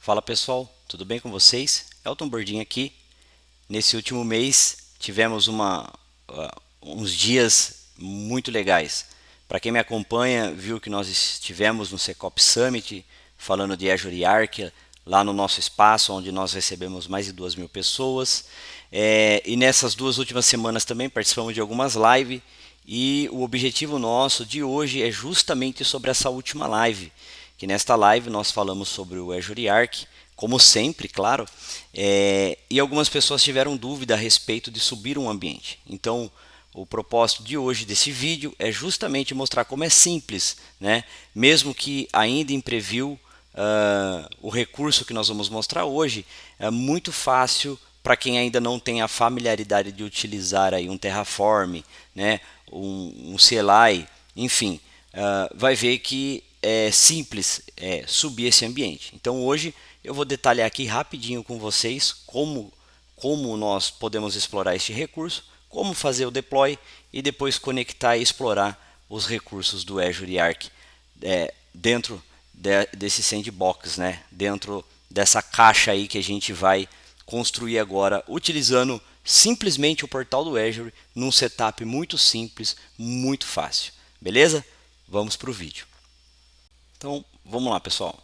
Fala pessoal, tudo bem com vocês? Elton Bordin aqui. Nesse último mês tivemos uns dias muito legais. Para quem me acompanha, viu que nós estivemos no Secop Summit falando de Azure Arc, lá no nosso espaço, onde nós recebemos mais de 2.000 pessoas. E nessas 2 últimas semanas também participamos de algumas lives. E o objetivo nosso de hoje é justamente sobre essa última live, que nesta live nós falamos sobre o Azure Arc, como sempre, claro, e algumas pessoas tiveram dúvida a respeito de subir um ambiente. Então, o propósito de hoje desse vídeo é justamente mostrar como é simples, né? Mesmo que ainda em preview, o recurso que nós vamos mostrar hoje é muito fácil para quem ainda não tem a familiaridade de utilizar aí um Terraform, né? um CLI, enfim, vai ver que é simples subir esse ambiente. Então hoje eu vou detalhar aqui rapidinho com vocês como nós podemos explorar este recurso, como fazer o deploy e depois conectar e explorar os recursos do Azure Arc dentro desse sandbox, né? Dentro dessa caixa aí que a gente vai construir agora, utilizando simplesmente o portal do Azure num setup muito simples, muito fácil. Beleza? Vamos para o vídeo. Então, vamos lá, pessoal.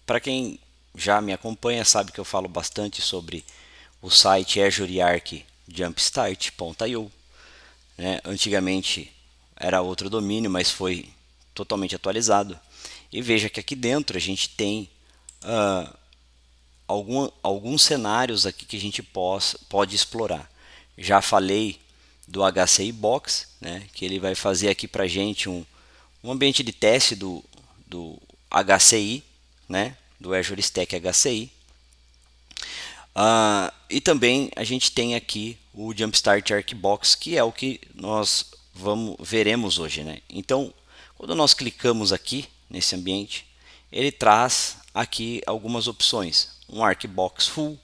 Para quem já me acompanha, sabe que eu falo bastante sobre o site Azure Arc Jumpstart.io. Antigamente era outro domínio, mas foi totalmente atualizado. E veja que aqui dentro a gente tem alguns cenários aqui que a gente pode explorar. Já falei do HCI Box, né, que ele vai fazer aqui para a gente um ambiente de teste do HCI, né, do Azure Stack HCI. E também a gente tem aqui o Jumpstart Arcbox, que é o que nós veremos hoje, né? Então, quando nós clicamos aqui nesse ambiente, ele traz aqui algumas opções: um Arcbox Full,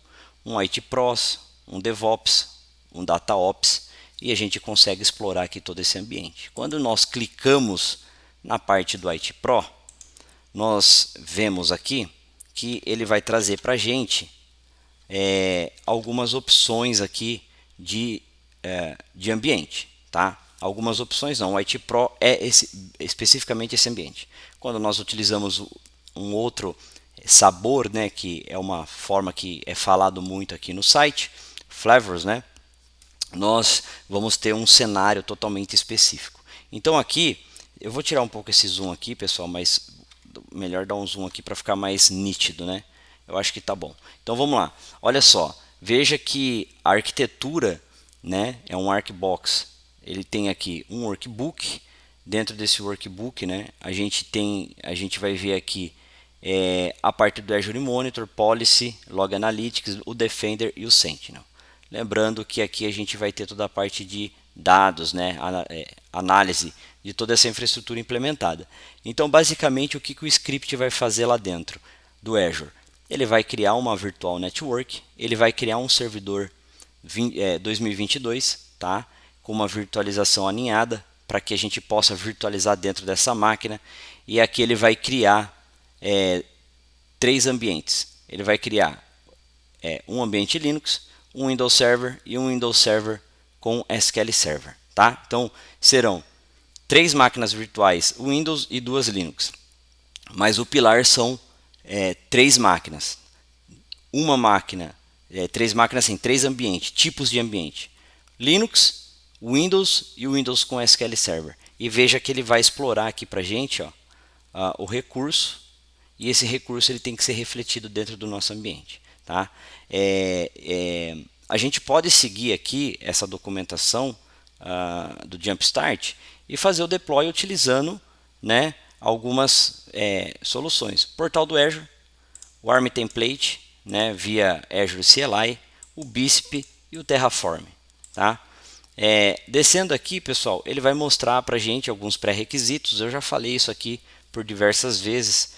um IT Pros, um DevOps, um DataOps, e a gente consegue explorar aqui todo esse ambiente. Quando nós clicamos na parte do IT Pro, nós vemos aqui que ele vai trazer para a gente algumas opções aqui de ambiente, tá? Algumas opções não, o IT Pro é especificamente esse ambiente. Quando nós utilizamos um outro sabor, né, que é uma forma que é falado muito aqui no site, Flavors, né, nós vamos ter um cenário totalmente específico. Então aqui, eu vou tirar um pouco esse zoom aqui, pessoal, mas melhor dar um zoom aqui para ficar mais nítido, né? Eu acho que tá bom. Então vamos lá. Olha só, veja que a arquitetura, né, é um Arcbox. Ele tem aqui um workbook. Dentro desse workbook, né, a gente vai ver aqui a parte do Azure Monitor, Policy, Log Analytics, o Defender e o Sentinel. Lembrando que aqui a gente vai ter toda a parte de dados, né, análise de toda essa infraestrutura implementada. Então, basicamente, o que o script vai fazer lá dentro do Azure? Ele vai criar uma virtual network, ele vai criar um servidor 2022, tá? Com uma virtualização aninhada, para que a gente possa virtualizar dentro dessa máquina. E aqui ele vai criar 3 ambientes. Ele vai criar um ambiente Linux, um Windows Server e um Windows Server com SQL Server, tá? Então serão 3 máquinas virtuais Windows e 2 Linux, mas o pilar são 3 máquinas. Uma máquina, 3 máquinas sim, 3 ambientes, tipos de ambiente: Linux, Windows e o Windows com SQL Server. E veja que ele vai explorar aqui para a gente o recurso, e esse recurso ele tem que ser refletido dentro do nosso ambiente, tá? A gente pode seguir aqui essa documentação do Jumpstart e fazer o deploy utilizando, né, algumas soluções. Portal do Azure, o ARM Template, né, via Azure CLI, o BISP e o Terraform, tá? Descendo aqui, pessoal, ele vai mostrar para a gente alguns pré-requisitos. Eu já falei isso aqui por diversas vezes.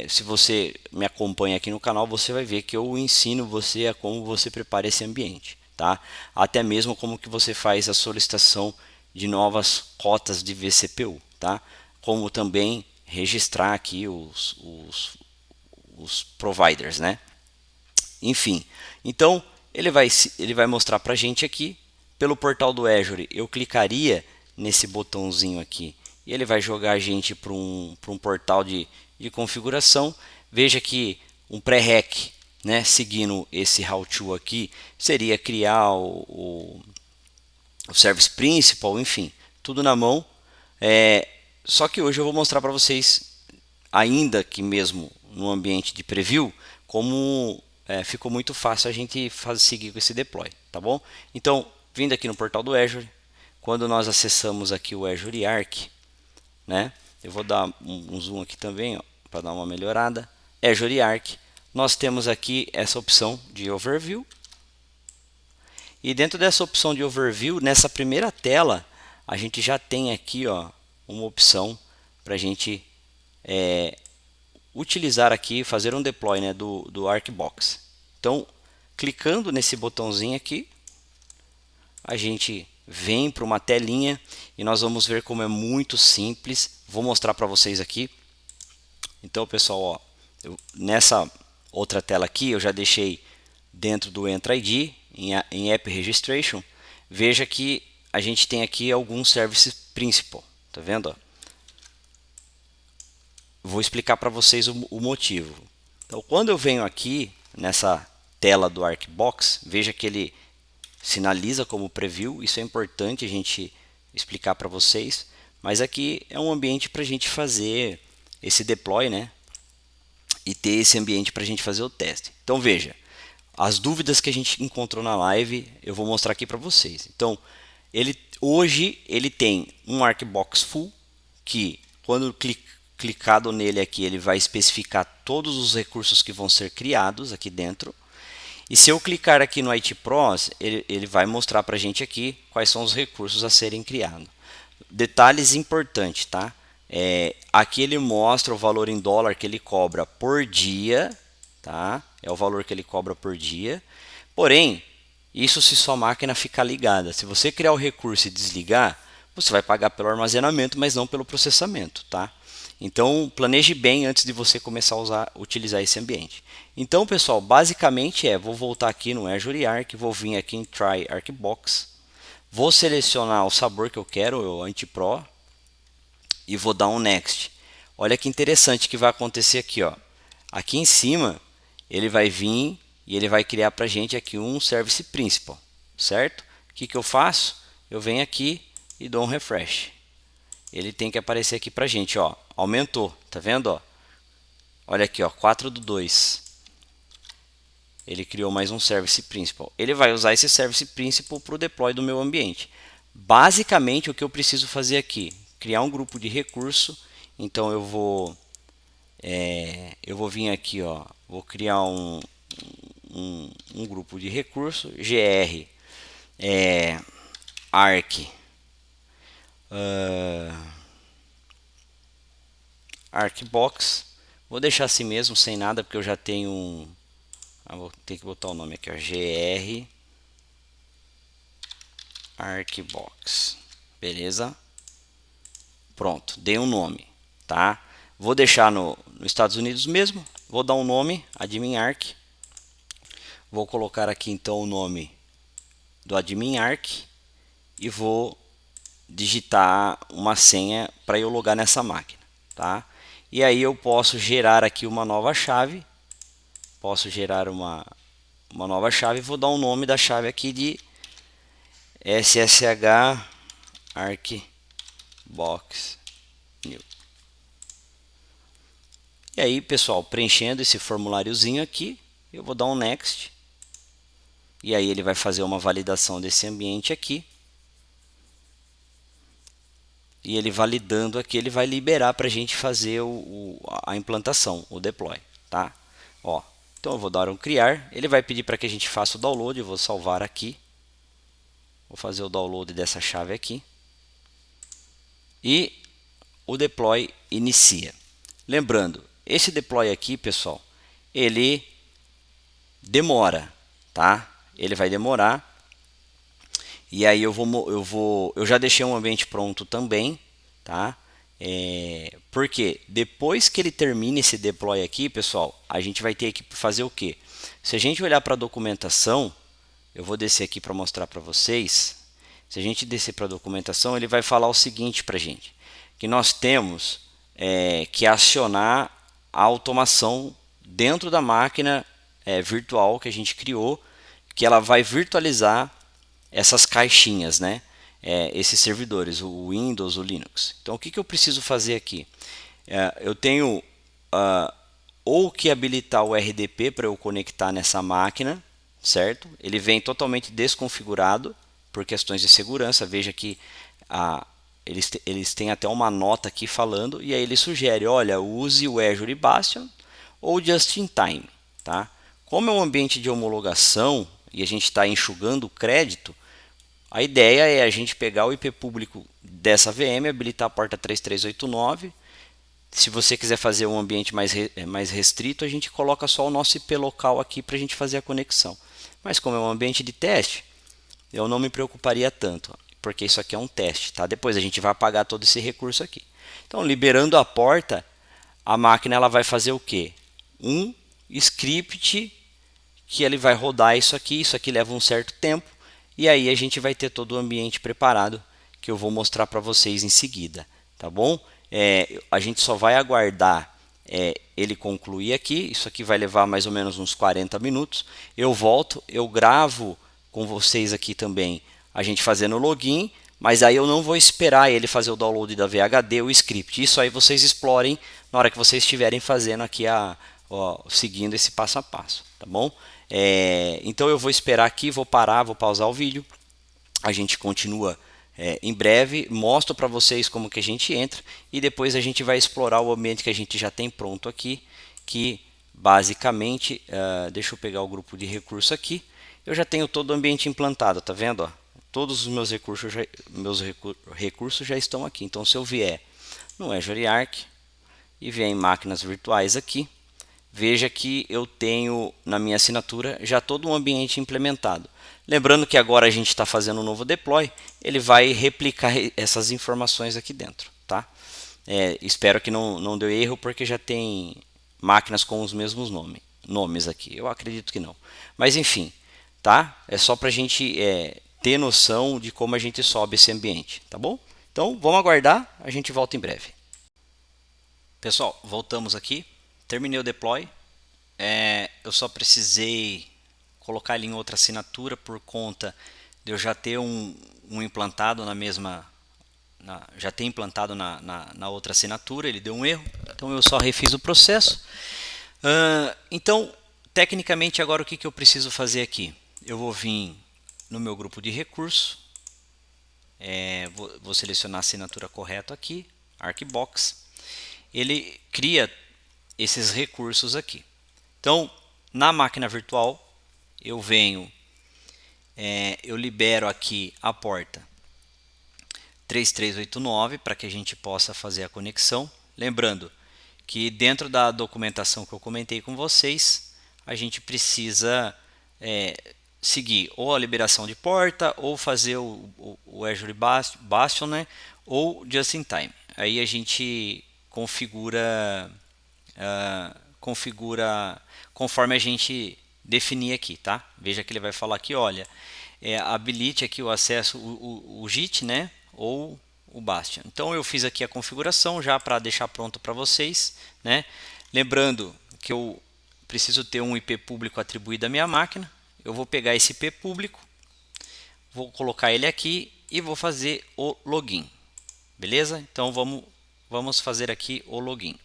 Se você me acompanha aqui no canal, você vai ver que eu ensino você a como você prepara esse ambiente, tá? Até mesmo como que você faz a solicitação de novas cotas de vCPU, tá? Como também registrar aqui os providers, né? Enfim, então ele vai mostrar para a gente aqui pelo portal do Azure. Eu clicaria nesse botãozinho aqui e ele vai jogar a gente para um portal de configuração. Veja que um pré-req, né, seguindo esse how-to aqui, seria criar o Service Principal, enfim, tudo na mão. Só que hoje eu vou mostrar para vocês, ainda que mesmo no ambiente de preview, como ficou muito fácil a gente seguir com esse deploy, tá bom? Então, vindo aqui no portal do Azure, quando nós acessamos aqui o Azure Arc, né? Eu vou dar um zoom aqui também, para dar uma melhorada. Azure Arc, nós temos aqui essa opção de Overview. E dentro dessa opção de Overview, nessa primeira tela, a gente já tem aqui, ó, uma opção para a gente utilizar aqui, fazer um deploy, né, do ArcBox. Então, clicando nesse botãozinho aqui, a gente vem para uma telinha e nós vamos ver como é muito simples. Vou mostrar para vocês aqui. Então, pessoal, ó, nessa outra tela aqui eu já deixei dentro do Entra ID em App Registration. Veja que a gente tem aqui alguns Service Principal, tá vendo? Ó? Vou explicar para vocês o motivo. Então, quando eu venho aqui nessa tela do ArcBox, veja que ele sinaliza como preview. Isso é importante a gente explicar para vocês, mas aqui é um ambiente para a gente fazer esse deploy, né? E ter esse ambiente para a gente fazer o teste. Então veja, as dúvidas que a gente encontrou na live, eu vou mostrar aqui para vocês. Então, hoje ele tem um ArcBox Full, que quando clicado nele aqui, ele vai especificar todos os recursos que vão ser criados aqui dentro. E se eu clicar aqui no IT Pros, ele vai mostrar para a gente aqui quais são os recursos a serem criados. Detalhes importantes, tá? Aqui ele mostra o valor em dólar que ele cobra por dia, tá? É o valor que ele cobra por dia. Porém, isso se sua máquina ficar ligada. Se você criar o recurso e desligar, você vai pagar pelo armazenamento, mas não pelo processamento, tá? Então, planeje bem antes de você começar a utilizar esse ambiente. Então, pessoal, basicamente vou voltar aqui no Azure Arc, vou vir aqui em Try ArcBox, vou selecionar o sabor que eu quero, o Anti-Pro, e vou dar um Next. Olha que interessante que vai acontecer aqui, ó. Aqui em cima, ele vai vir e ele vai criar para a gente aqui um Service Principal, certo? O que eu faço? Eu venho aqui e dou um refresh. Ele tem que aparecer aqui para a gente, ó. Aumentou, tá vendo? Ó? Olha aqui, ó, 4/2. Ele criou mais um Service Principal. Ele vai usar esse Service Principal para o deploy do meu ambiente. Basicamente, o que eu preciso fazer aqui? Criar um grupo de recurso. Então, eu vou vir aqui, ó, vou criar um grupo de recurso, gr arc ArcBox. Vou deixar assim mesmo, sem nada, porque eu já tenho vou ter que botar o nome aqui, ó, gr ArcBox. Beleza? Pronto, dei um nome, tá? Vou deixar nos Estados Unidos mesmo. Vou dar um nome, Admin Arc. Vou colocar aqui então o nome do Admin Arc e vou digitar uma senha para eu logar nessa máquina, tá? E aí eu posso gerar aqui uma nova chave. Posso gerar uma nova chave. Vou dar um nome da chave aqui de SSH ArcBox New. E aí, pessoal, preenchendo esse formuláriozinho aqui, eu vou dar um Next. E aí ele vai fazer uma validação desse ambiente aqui. E ele validando aqui, ele vai liberar para a gente fazer a implantação, o deploy, tá? Ó, então eu vou dar um criar. Ele vai pedir para que a gente faça o download. Eu vou salvar aqui. Vou fazer o download dessa chave aqui. E o deploy inicia. Lembrando, esse deploy aqui, pessoal, ele demora, tá? Ele vai demorar. E aí eu já deixei um ambiente pronto também, tá? Porque depois que ele termina esse deploy aqui, pessoal, a gente vai ter que fazer o quê? Se a gente olhar para a documentação, eu vou descer aqui para mostrar para vocês. Se a gente descer para a documentação, ele vai falar o seguinte para a gente, que nós temos que acionar a automação dentro da máquina virtual que a gente criou, que ela vai virtualizar essas caixinhas, né? Esses servidores, o Windows, o Linux. Então, o que eu preciso fazer aqui? Eu tenho ou que habilitar o RDP para eu conectar nessa máquina, certo? Ele vem totalmente desconfigurado por questões de segurança. Veja que eles têm até uma nota aqui falando, e aí ele sugere, olha, use o Azure Bastion ou Just in Time, tá? Como é um ambiente de homologação e a gente está enxugando o crédito, a ideia é a gente pegar o IP público dessa VM, habilitar a porta 3389. Se você quiser fazer um ambiente mais restrito, a gente coloca só o nosso IP local aqui para a gente fazer a conexão. Mas como é um ambiente de teste, eu não me preocuparia tanto, porque isso aqui é um teste, tá? Depois a gente vai apagar todo esse recurso aqui. Então, liberando a porta, a máquina ela vai fazer o quê? Um script que ele vai rodar isso aqui leva um certo tempo, e aí a gente vai ter todo o ambiente preparado, que eu vou mostrar para vocês em seguida, tá bom? A gente só vai aguardar ele concluir aqui, isso aqui vai levar mais ou menos uns 40 minutos, eu volto, eu gravo com vocês aqui também, a gente fazendo o login, mas aí eu não vou esperar ele fazer o download da VHD, o script, isso aí vocês explorem na hora que vocês estiverem fazendo aqui, seguindo esse passo a passo, tá bom? Então eu vou esperar aqui, vou parar, vou pausar o vídeo, a gente continua em breve, mostro para vocês como que a gente entra e depois a gente vai explorar o ambiente que a gente já tem pronto aqui, que basicamente, deixa eu pegar o grupo de recursos aqui, eu já tenho todo o ambiente implantado, tá vendo? Ó? Todos os recursos já estão aqui, então se eu vier no Azure Arc e vier em máquinas virtuais aqui, veja que eu tenho na minha assinatura já todo um ambiente implementado. Lembrando que agora a gente está fazendo um novo deploy, ele vai replicar essas informações aqui dentro, tá? Espero que não deu erro, porque já tem máquinas com os mesmos nomes aqui. Eu acredito que não. Mas enfim, tá? É só para a gente ter noção de como a gente sobe esse ambiente, tá bom? Então vamos aguardar, a gente volta em breve. Pessoal, voltamos aqui. Terminei o deploy. Eu só precisei colocar ele em outra assinatura por conta de eu já ter um implantado na mesma, já ter implantado na outra assinatura. Ele deu um erro, então eu só refiz o processo. Então, tecnicamente, agora o que eu preciso fazer aqui? Eu vou vir no meu grupo de recursos, vou selecionar a assinatura correta aqui, Arcbox. Ele cria esses recursos aqui. Então, na máquina virtual, eu venho, eu libero aqui a porta 3389 para que a gente possa fazer a conexão. Lembrando que dentro da documentação que eu comentei com vocês, a gente precisa seguir ou a liberação de porta, ou fazer o Azure Bastion, né, ou Just in Time. Aí a gente configura conforme a gente definir aqui, tá? Veja que ele vai falar aqui, olha, habilite aqui o acesso, o JIT, né? Ou o Bastion. Então eu fiz aqui a configuração já para deixar pronto para vocês, né? Lembrando que eu preciso ter um IP público atribuído à minha máquina. Eu vou pegar esse IP público, vou colocar ele aqui e vou fazer o login, beleza? Então vamos fazer aqui o login.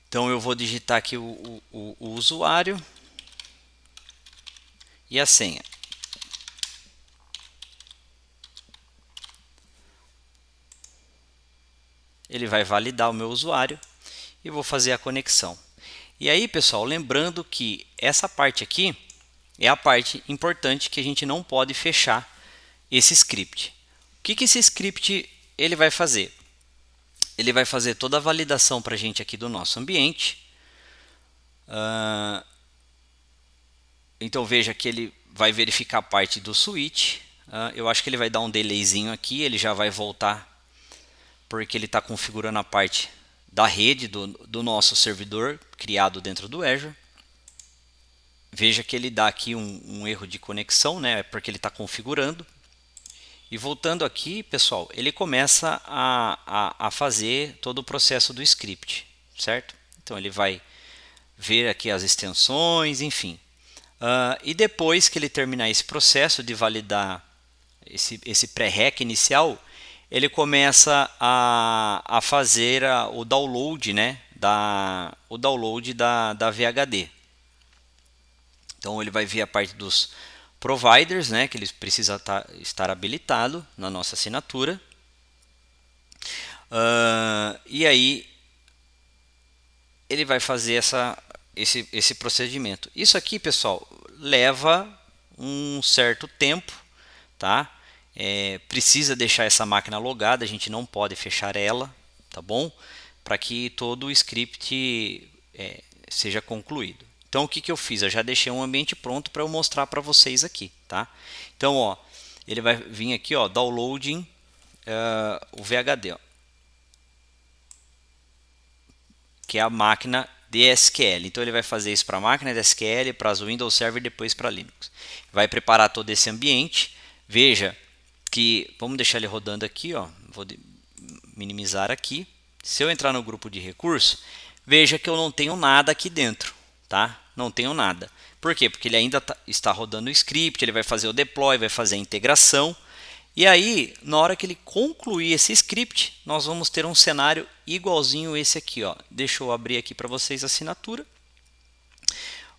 Então eu vou digitar aqui o usuário e a senha. Ele vai validar o meu usuário e vou fazer a conexão. E aí, pessoal, lembrando que essa parte aqui é a parte importante, que a gente não pode fechar esse script. O que esse script ele vai fazer? Ele vai fazer toda a validação para a gente aqui do nosso ambiente. Então veja que ele vai verificar a parte do switch. Eu acho que ele vai dar um delayzinho aqui, ele já vai voltar porque ele está configurando a parte da rede do nosso servidor criado dentro do Azure. Veja que ele dá aqui um erro de conexão, né? Porque ele está configurando. E voltando aqui, pessoal, ele começa a fazer todo o processo do script, certo? Então ele vai ver aqui as extensões, enfim. E depois que ele terminar esse processo de validar esse pré-rec inicial, ele começa a fazer o download, né, da VHD. Então ele vai ver a parte dos providers, né, que ele precisa estar habilitado na nossa assinatura. E aí ele vai fazer esse procedimento. Isso aqui, pessoal, leva um certo tempo, tá? Precisa deixar essa máquina logada, a gente não pode fechar ela, tá bom? Para que todo o script seja concluído. Então o que eu fiz? Eu já deixei um ambiente pronto para eu mostrar para vocês aqui, tá? Então, ó, ele vai vir aqui, ó, downloading o VHD, ó, que é a máquina de SQL. Então ele vai fazer isso para a máquina de SQL, para as Windows Server e depois para Linux. Vai preparar todo esse ambiente. Veja que, vamos deixar ele rodando aqui, ó. Vou minimizar aqui. Se eu entrar no grupo de recursos, veja que eu não tenho nada aqui dentro, tá? Não tenho nada. Por quê? Porque ele ainda está rodando o script, ele vai fazer o deploy, vai fazer a integração. E aí, na hora que ele concluir esse script, nós vamos ter um cenário igualzinho esse aqui, ó. Deixa eu abrir aqui para vocês a assinatura.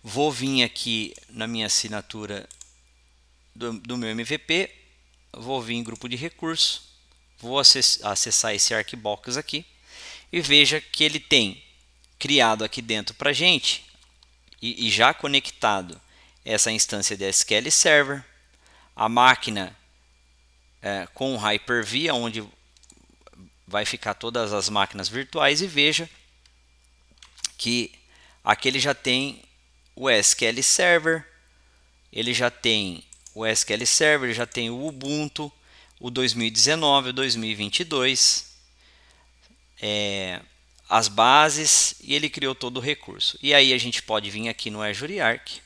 Vou vir aqui na minha assinatura do meu MVP, vou vir em grupo de recursos, vou acessar esse Arcbox aqui e veja que ele tem criado aqui dentro para a gente e já conectado essa instância de SQL Server, a máquina com o Hyper-V, onde vai ficar todas as máquinas virtuais, e veja que aqui ele já tem o SQL Server, ele já tem o SQL Server, já tem o Ubuntu, o 2019, o 2022, as bases, e ele criou todo o recurso. E aí a gente pode vir aqui no Azure Arc,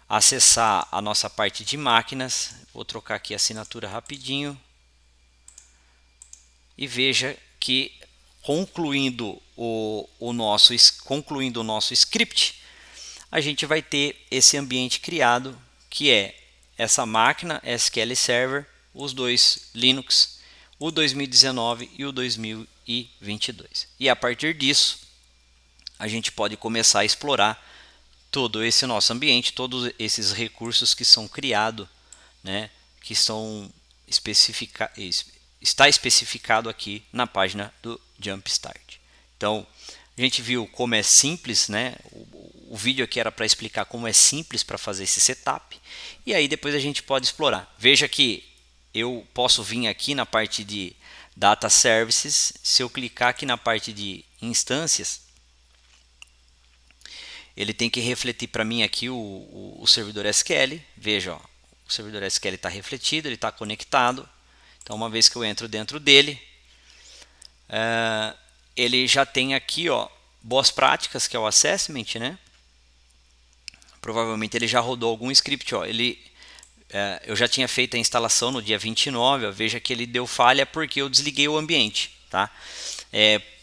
acessar a nossa parte de máquinas. Vou trocar aqui a assinatura rapidinho. E veja que concluindo o nosso script, a gente vai ter esse ambiente criado, que é essa máquina SQL Server, os dois Linux, o 2019 e o 2022. E a partir disso, a gente pode começar a explorar todo esse nosso ambiente, todos esses recursos que são criados, né, que são está especificado aqui na página do Jumpstart. Então, a gente viu como é simples, né? O vídeo aqui era para explicar como é simples para fazer esse setup, e aí depois a gente pode explorar. Veja que eu posso vir aqui na parte de Data Services. Se eu clicar aqui na parte de instâncias, ele tem que refletir para mim aqui o servidor SQL. Veja, ó, o servidor SQL está refletido, ele está conectado. Então, uma vez que eu entro dentro dele, ele já tem aqui, ó, boas práticas, que é o assessment, né? Provavelmente ele já rodou algum script, ó. Eu já tinha feito a instalação no dia 29, ó, veja que ele deu falha porque eu desliguei o ambiente, tá?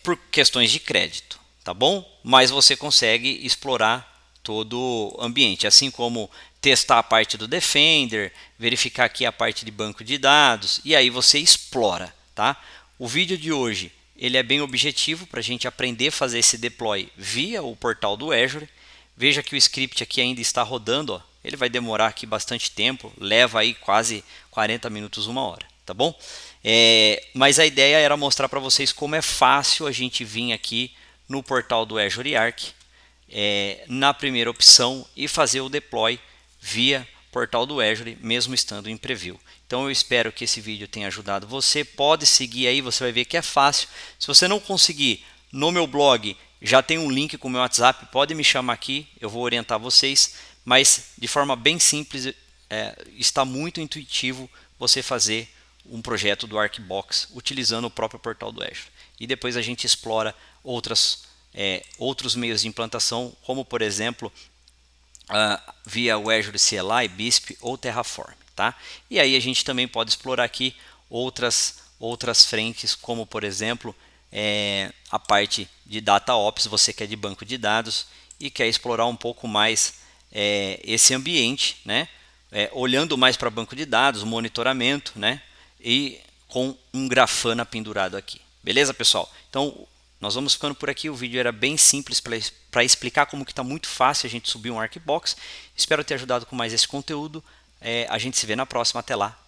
Por questões de crédito, tá bom? Mas você consegue explorar todo o ambiente, assim como testar a parte do Defender, verificar aqui a parte de banco de dados, e aí você explora, tá? O vídeo de hoje ele é bem objetivo para a gente aprender a fazer esse deploy via o portal do Azure. Veja que o script aqui ainda está rodando, ó. Ele vai demorar aqui bastante tempo, leva aí quase 40 minutos, 1 hora, tá bom? Mas a ideia era mostrar para vocês como é fácil a gente vir aqui no portal do Azure Arc, na primeira opção, e fazer o deploy via portal do Azure, mesmo estando em preview. Então eu espero que esse vídeo tenha ajudado você. Pode seguir aí, você vai ver que é fácil. Se você não conseguir, no meu blog já tem um link com o meu WhatsApp, pode me chamar aqui, eu vou orientar vocês, mas de forma bem simples, está muito intuitivo você fazer um projeto do Arcbox utilizando o próprio portal do Azure. E depois a gente explora outros meios de implantação, como por exemplo via o Azure CLI, BISP ou Terraform. Tá? E aí a gente também pode explorar aqui outras frentes, como por exemplo a parte de DataOps, você que é de banco de dados e quer explorar um pouco mais esse ambiente, né? Olhando mais para banco de dados, monitoramento, né? E com um Grafana pendurado aqui. Beleza, pessoal? Então, nós vamos ficando por aqui. O vídeo era bem simples para explicar como que está muito fácil a gente subir um Arcbox. Espero ter ajudado com mais esse conteúdo. A gente se vê na próxima. Até lá.